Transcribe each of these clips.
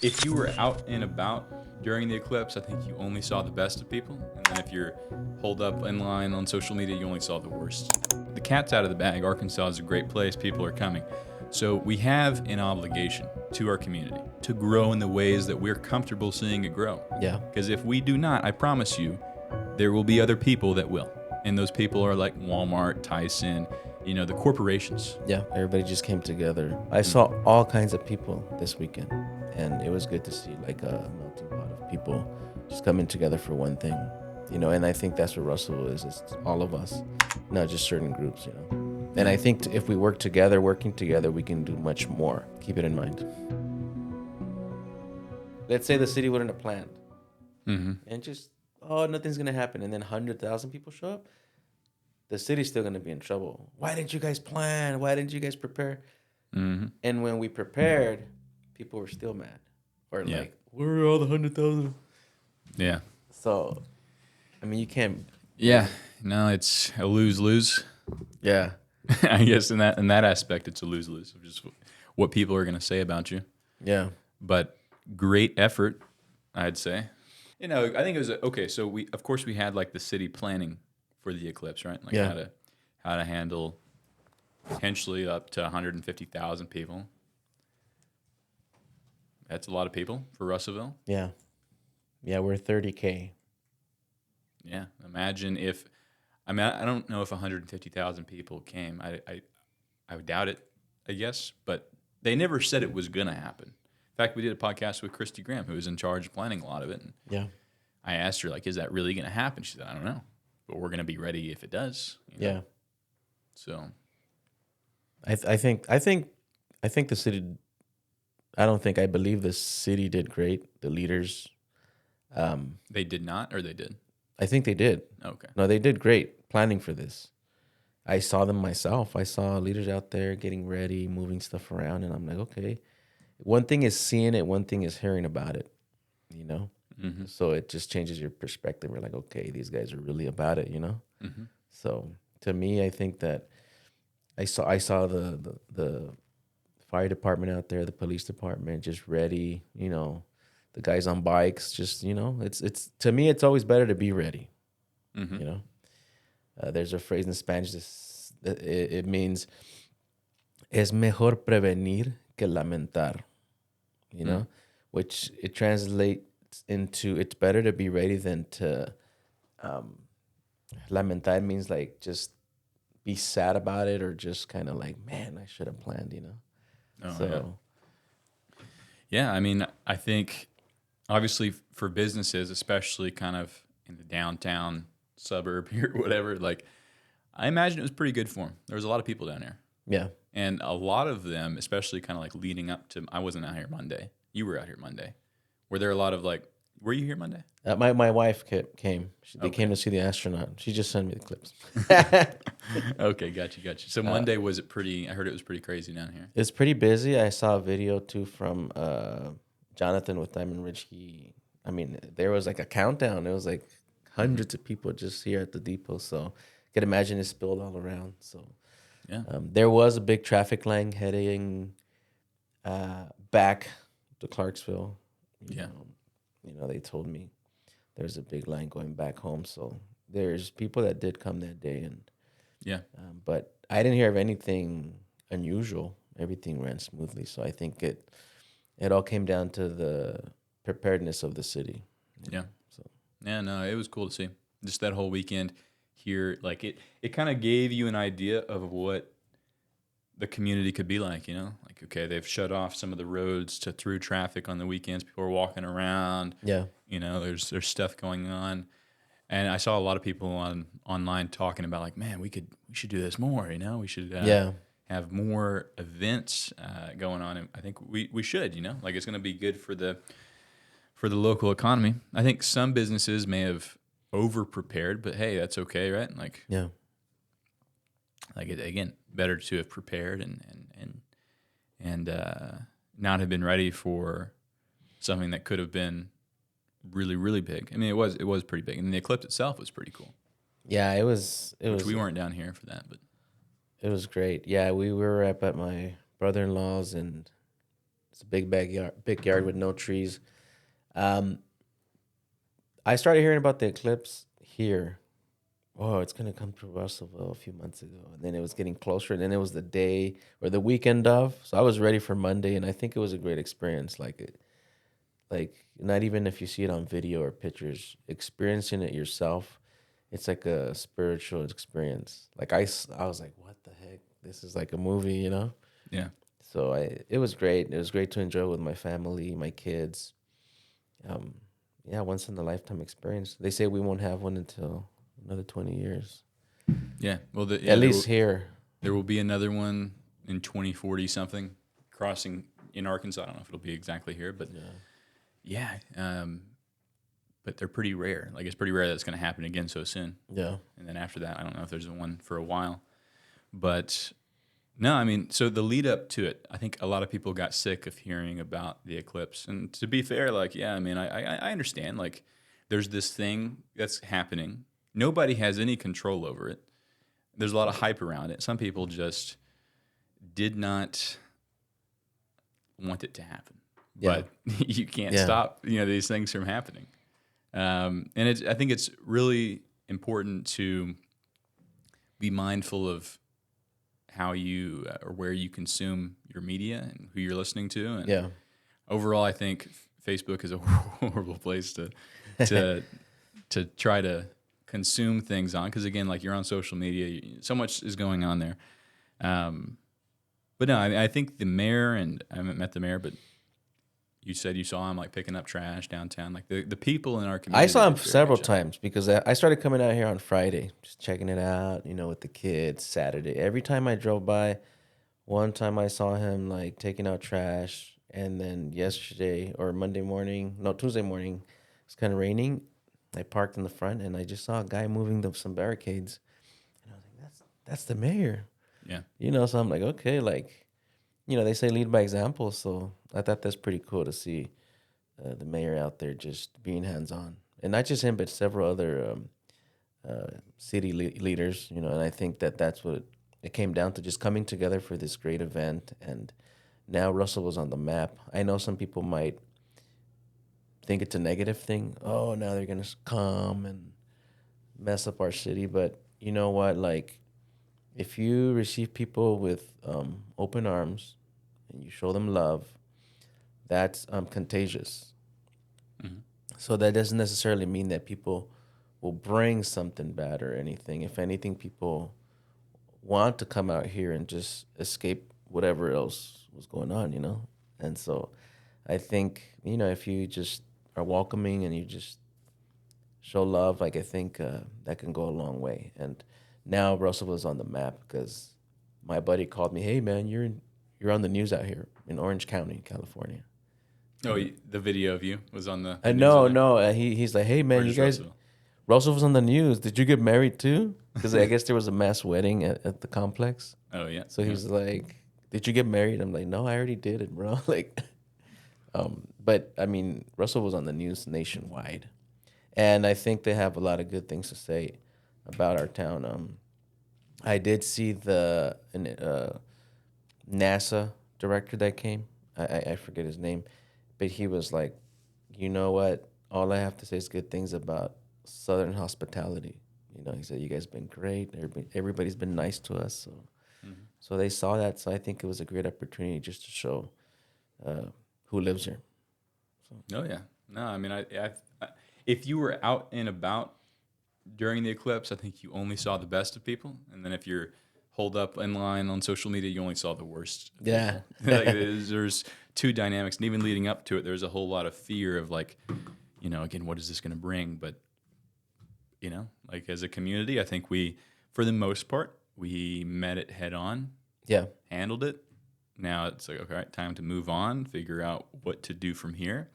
If you were out and about during the eclipse, I think you only saw the best of people. And then if you're holed up in line on social media, you only saw the worst. The cat's out of the bag. Arkansas is a great place. People are coming. So we have an obligation to our community to grow in the ways that we're comfortable seeing it grow. Yeah. Because if we do not, I promise you, there will be other people that will. And those people are like Walmart, Tyson, the corporations. Yeah, everybody just came together. I saw all kinds of people this weekend, and it was good to see like a melting pot of people just coming together for one thing, And I think that's what Russellville is. It's all of us, not just certain groups. And I think if we working together, we can do much more. Keep it in mind. Let's say the city wouldn't have planned, and just nothing's gonna happen, and then 100,000 people show up. The city's still gonna be in trouble. Why didn't you guys plan? Why didn't you guys prepare? And when we prepared, people were still mad, or like, where are all the 100,000? Yeah. So, I mean, you can't. Yeah. No, it's a lose-lose. Yeah. I guess in that aspect, it's a lose-lose of just what people are going to say about you. Yeah. But great effort, I'd say. I think it was okay. So we had like the city planning for the eclipse, right? Like how to handle potentially up to 150,000 people. That's a lot of people for Russellville. Yeah. Yeah, we're 30K. Yeah. Imagine if, I don't know if 150,000 people came. I would doubt it, I guess. But they never said it was going to happen. In fact, we did a podcast with Christy Graham, who was in charge of planning a lot of it. And Yeah. I asked her, like, is that really going to happen? She said, I don't know. But we're going to be ready if it does. Yeah. So. I think the city. I believe the city did great. The leaders. They did not, or they did? I think they did. Okay. No, they did great planning for this. I saw them myself. I saw leaders out there getting ready, moving stuff around, and I'm like, okay. One thing is seeing it. One thing is hearing about it. So it just changes your perspective. We're like, okay, these guys are really about it. So to me, I think that I saw the fire department out there, the police department, just ready. The guys on bikes, just it's to me, it's always better to be ready. There's a phrase in Spanish. It means es mejor prevenir que lamentar. Which it translates into it's better to be ready than to lamentar. Means like just be sad about it, or just kind of like, man, I should have planned. Yeah, I mean, I think obviously for businesses, especially kind of in the downtown suburb here, whatever, like I imagine it was pretty good for them. There was a lot of people down here. Yeah. And a lot of them, especially kind of like leading up to, I wasn't out here Monday. You were out here Monday. Were there a lot of like, were you here Monday? My wife came. They came to see the astronaut. She just sent me the clips. Okay, got you. So Monday, was it pretty, I heard it was pretty crazy down here. It's pretty busy. I saw a video too from Jonathan with Diamond Ridge. There was like a countdown. It was like hundreds of people just here at the depot. So you can imagine it spilled all around. So yeah, there was a big traffic line heading back to Clarksville. They told me there's a big line going back home. So there's people that did come that day, and but I didn't hear of anything unusual. Everything ran smoothly. So I think it all came down to the preparedness of the city. Yeah. So no, it was cool to see. Just that whole weekend here, like it kind of gave you an idea of what the community could be like, like, okay, they've shut off some of the roads to through traffic on the weekends. People are walking around. Yeah. There's stuff going on. And I saw a lot of people online talking about like, man, we should do this more, we should have more events going on. And I think we should, like it's going to be good for the local economy. I think some businesses may have over prepared, but hey, that's okay, right? Like, yeah. Like again, better to have prepared and not have been ready for something that could have been really, really big. I mean, it was pretty big, and the eclipse itself was pretty cool. Yeah, it was. We weren't down here for that, but it was great. Yeah, we were up at my brother-in-law's, and It's a big yard with no trees. Um, I started hearing about the eclipse here. Oh, it's gonna come to Russellville a few months ago, and then it was getting closer, and then it was the day or the weekend of. So I was ready for Monday, and I think it was a great experience. Like not even if you see it on video or pictures, experiencing it yourself, it's like a spiritual experience. Like I was like, what the heck? This is like a movie, you know? Yeah. So it was great. It was great to enjoy with my family, my kids. Um, yeah, once in a lifetime experience. They say we won't have one until another 20 years. Yeah. Well, At least here. There will be another one in 2040 something crossing in Arkansas. I don't know if it'll be exactly here, but yeah. But they're pretty rare. Like, it's pretty rare that it's going to happen again so soon. Yeah. And then after that, I don't know if there's one for a while. But no, I mean, so the lead up to it, I think a lot of people got sick of hearing about the eclipse. And to be fair, like, yeah, I mean, I understand. Like, there's this thing that's happening. Nobody has any control over it. There's a lot of hype around it. Some people just did not want it to happen. Yeah. But you can't stop, these things from happening. And I think it's really important to be mindful of how you or where you consume your media and who you're listening to. And overall, I think Facebook is a horrible place to try to consume things on, because again, like, you're on social media, so much is going on there. But no, I think the mayor, and I haven't met the mayor, but you said you saw him like picking up trash downtown. Like, the people in our community. I saw him several times because I started coming out here on Friday, just checking it out, with the kids. Saturday, every time I drove by, one time I saw him like taking out trash, and then yesterday or Tuesday morning, it's kind of raining. I parked in the front, and I just saw a guy moving some barricades, and I was like, "That's the mayor." Yeah. So I'm like, okay, like, they say lead by example, so I thought that's pretty cool to see the mayor out there just being hands on, and not just him, but several other city leaders. And I think that's what it came down to, just coming together for this great event, and now Russell was on the map. I know some people might think it's a negative thing. Oh, now they're gonna come and mess up our city. But you know what? Like, if you receive people with open arms and you show them love, that's contagious. Mm-hmm. So that doesn't necessarily mean that people will bring something bad or anything. If anything, people want to come out here and just escape whatever else was going on, And so I think, if you just are welcoming and you just show love, like, I think that can go a long way. And now Russell was on the map because my buddy called me, "Hey man, you're on the news out here in Orange County, California." Oh, the video of you was on the no. He's like, "Hey man, you guys, Russell was on the news. Did you get married too?" Because I guess there was a mass wedding at the complex. Oh yeah. So he's like, "Did you get married?" I'm like, "No, I already did it, bro." Like, but I mean, Russell was on the news nationwide, and I think they have a lot of good things to say about our town. I did see the NASA director that came. I forget his name, but he was like, "You know what? All I have to say is good things about Southern hospitality." He said, "You guys been great. Everybody's been nice to us." So, so they saw that. So I think it was a great opportunity just to show who lives here. So. Oh yeah. No, I mean, I if you were out and about during the eclipse, I think you only saw the best of people, and then if you're holed up in line on social media, you only saw the worst. Yeah. Like, there's two dynamics, and even leading up to it, there's a whole lot of fear of, like, again, what is this going to bring? But like, as a community, I think we, for the most part, we met it head on. Yeah. Handled it. Now it's like, okay, time to move on, figure out what to do from here.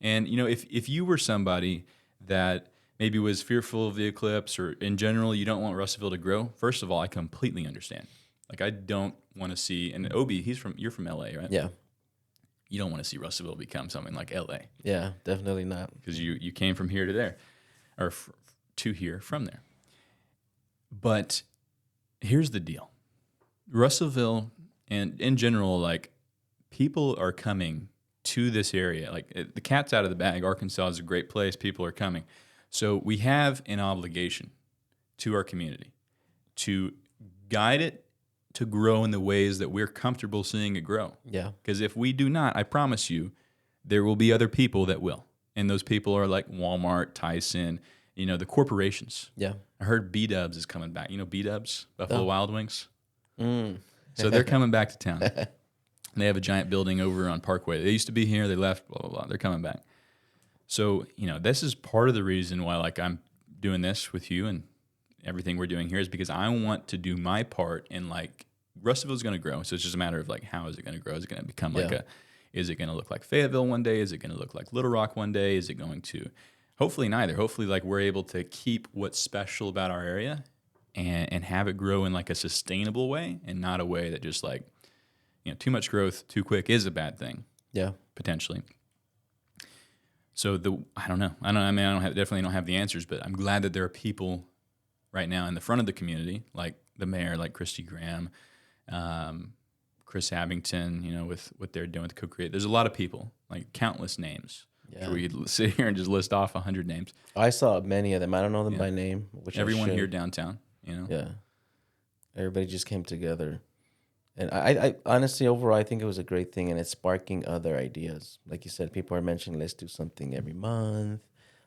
And if you were somebody that maybe was fearful of the eclipse, or in general you don't want Russellville to grow, first of all, I completely understand. Like, I don't want to see, and Obee, you're from LA, right? Yeah. You don't want to see Russellville become something like LA. Yeah, definitely not. Because you came from here to there, or to here from there. But here's the deal. Russellville, and in general, like, people are coming to this area. Like the cat's out of the bag. Arkansas is a great place. People are coming. So we have an obligation to our community to guide it to grow in the ways that we're comfortable seeing it grow. Yeah. Because if we do not, I promise you, there will be other people that will. And those people are like Walmart, Tyson, the corporations. Yeah. I heard B-Dubs is coming back. B-Dubs, Buffalo Wild Wings. Mm. So they're coming back to town. They have a giant building over on Parkway. They used to be here. They left, blah, blah, blah. They're coming back. So, this is part of the reason why I'm doing this with you and everything we're doing here is because I want to do my part in Russellville's going to grow. So it's just a matter of how is it going to grow? Is it going to become is it going to look like Fayetteville one day? Is it going to look like Little Rock one day? Is it going to, hopefully neither. Hopefully we're able to keep what's special about our area and have it grow in a sustainable way and not a way that just too much growth too quick is a bad thing. Yeah. Potentially. So I don't know. Definitely don't have the answers, but I'm glad that there are people right now in the front of the community, like the mayor, like Christy Graham, Chris Abington, with what they're doing with Co-Create. There's a lot of people, countless names. Yeah. We could sit here and just list off 100 names. I saw many of them. I don't know them by name. Everyone here downtown, Yeah. Everybody just came together. And I honestly, overall, I think it was a great thing, and it's sparking other ideas. Like you said, people are mentioning, let's do something every month.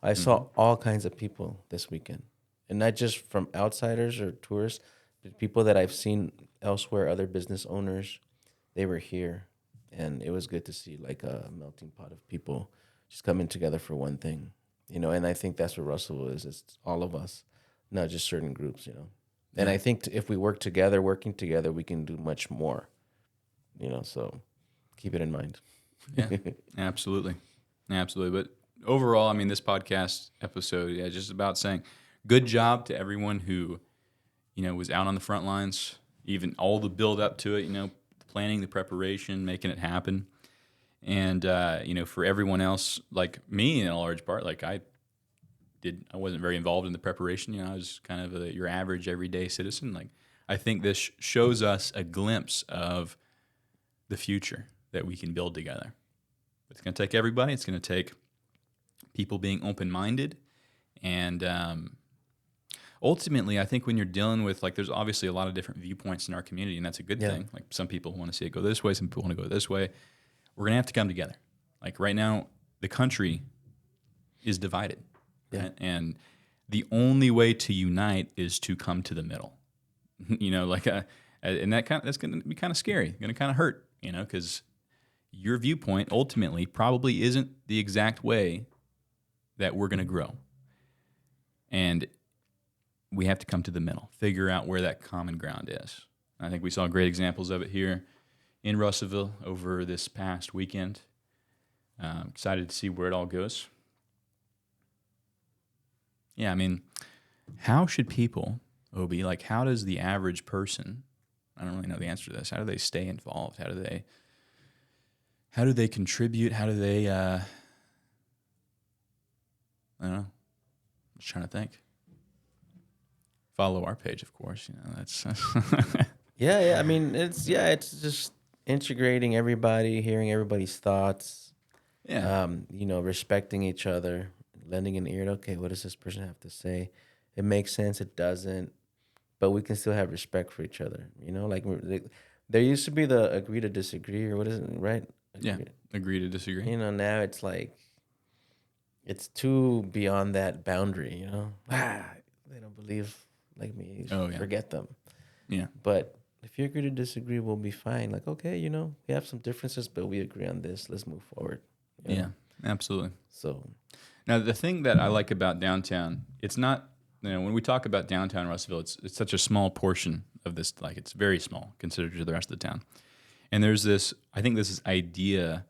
I saw all kinds of people this weekend, and not just from outsiders or tourists, but people that I've seen elsewhere, other business owners. They were here, and it was good to see a melting pot of people just coming together for one thing, and I think that's what Russellville is. It's all of us, not just certain groups, And I think if we working together, we can do much more, so keep it in mind. Yeah, absolutely. But overall, this podcast episode, just about saying good job to everyone who, was out on the front lines, even all the build up to it, the planning, the preparation, making it happen. And, for everyone else, like me in a large part, I wasn't very involved in the preparation. I was kind of your average everyday citizen. I think this shows us a glimpse of the future that we can build together. It's going to take everybody. It's going to take people being open-minded. And ultimately, I think when you're dealing with, there's obviously a lot of different viewpoints in our community, and that's a good thing. Some people want to see it go this way. Some people want to go this way. We're going to have to come together. Right now, the country is divided. Yeah. Right? And the only way to unite is to come to the middle. And that's going to be kind of scary. Going to kind of hurt, because your viewpoint ultimately probably isn't the exact way that we're going to grow. And we have to come to the middle, figure out where that common ground is. I think we saw great examples of it here in Russellville over this past weekend. Excited to see where it all goes. Yeah, how should people, Obee, how does the average person, I don't really know the answer to this, how do they stay involved? How do they contribute? How do they, I don't know, I'm just trying to think. Follow our page, of course, that's. Yeah, it's just integrating everybody, hearing everybody's thoughts. Yeah. Respecting each other. Lending an ear to, okay, what does this person have to say? It makes sense, it doesn't, but we can still have respect for each other. There used to be the agree to disagree, or what is it, right? Agree to disagree. Now it's it's too beyond that boundary, they don't believe like me. Forget them. Yeah. But if you agree to disagree, we'll be fine. Okay, we have some differences, but we agree on this. Let's move forward. Yeah, absolutely. So. Now, the thing that I like about downtown, it's not, when we talk about downtown Russellville, it's such a small portion of this, it's very small considered to the rest of the town. And there's this idea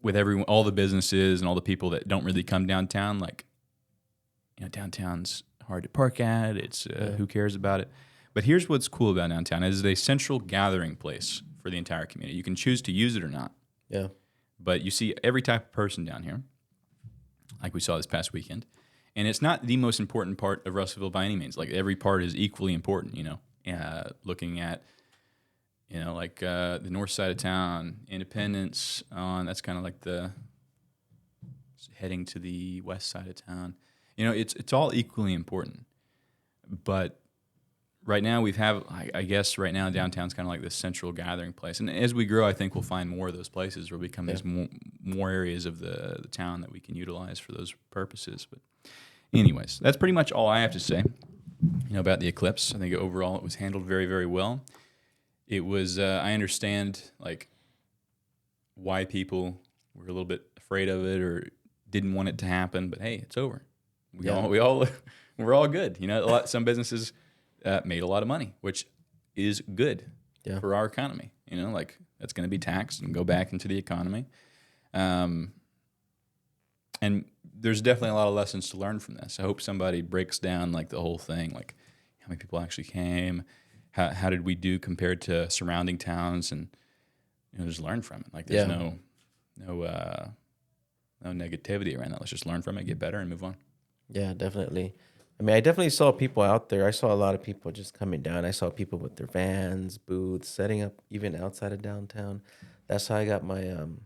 with all the businesses and all the people that don't really come downtown, downtown's hard to park at, it's who cares about it. But here's what's cool about downtown, is a central gathering place for the entire community. You can choose to use it or not. Yeah. But you see every type of person down here, like we saw this past weekend. And it's not the most important part of Russellville by any means. Every part is equally important, looking at, like the north side of town, Independence that's kind of like the heading to the west side of town. It's all equally important. But right now I guess right now downtown's kind of like this central gathering place. And as we grow, I think we'll find more of those places where become these more areas of the town that we can utilize for those purposes. But anyways, that's pretty much all I have to say, about the Eclipse. I think overall it was handled very, very well. It was, I understand like why people were a little bit afraid of it or didn't want it to happen, but hey, it's over. We're all good. Some businesses made a lot of money, which is good for our economy. Like that's going to be taxed and go back into the economy. And there's definitely a lot of lessons to learn from this. I hope somebody breaks down like the whole thing, like how many people actually came, how did we do compared to surrounding towns, and just learn from it. Like there's no negativity around that. Let's just learn from it, get better, and move on. Yeah, definitely. I mean, I definitely saw people out there. I saw a lot of people just coming down. I saw people with their vans, booths, setting up even outside of downtown. That's how I got my the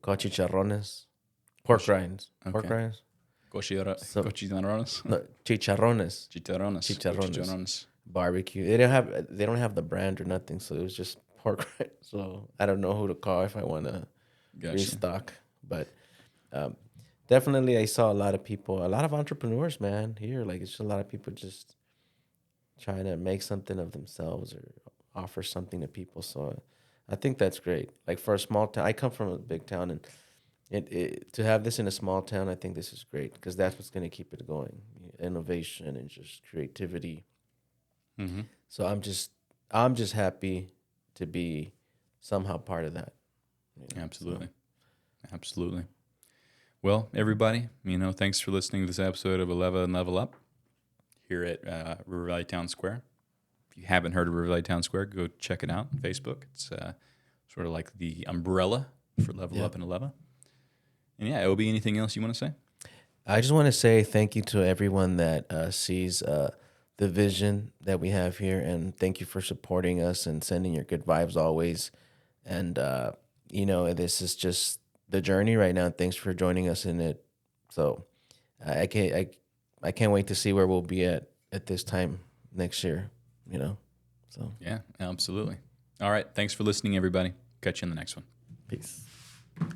chicharrones, pork rinds. Okay. Pork rinds. Chicharrones. No, chicharrones. Chicharrones. Barbecue. They don't have the brand or nothing, so it was just pork rinds. So I don't know who to call if I want to restock. But definitely, I saw a lot of people, a lot of entrepreneurs, man, here. Like, it's just a lot of people just trying to make something of themselves or offer something to people. So I think that's great. Like, for a small town, I come from a big town, and to have this in a small town, I think this is great because that's what's going to keep it going. Innovation and just creativity. Mm-hmm. So I'm just happy to be somehow part of that. Absolutely. Well, everybody, thanks for listening to this episode of Eleva and Level Up here at River Valley Town Square. If you haven't heard of River Valley Town Square, go check it out on Facebook. It's sort of like the umbrella for Level Up and Eleva. And Obee, anything else you want to say? I just want to say thank you to everyone that sees the vision that we have here, and thank you for supporting us and sending your good vibes always. And this is just the journey right now. Thanks for joining us in it. So I can't wait to see where we'll be at this time next year. So yeah, absolutely. All right, thanks for listening, everybody. Catch you in the next one. Peace.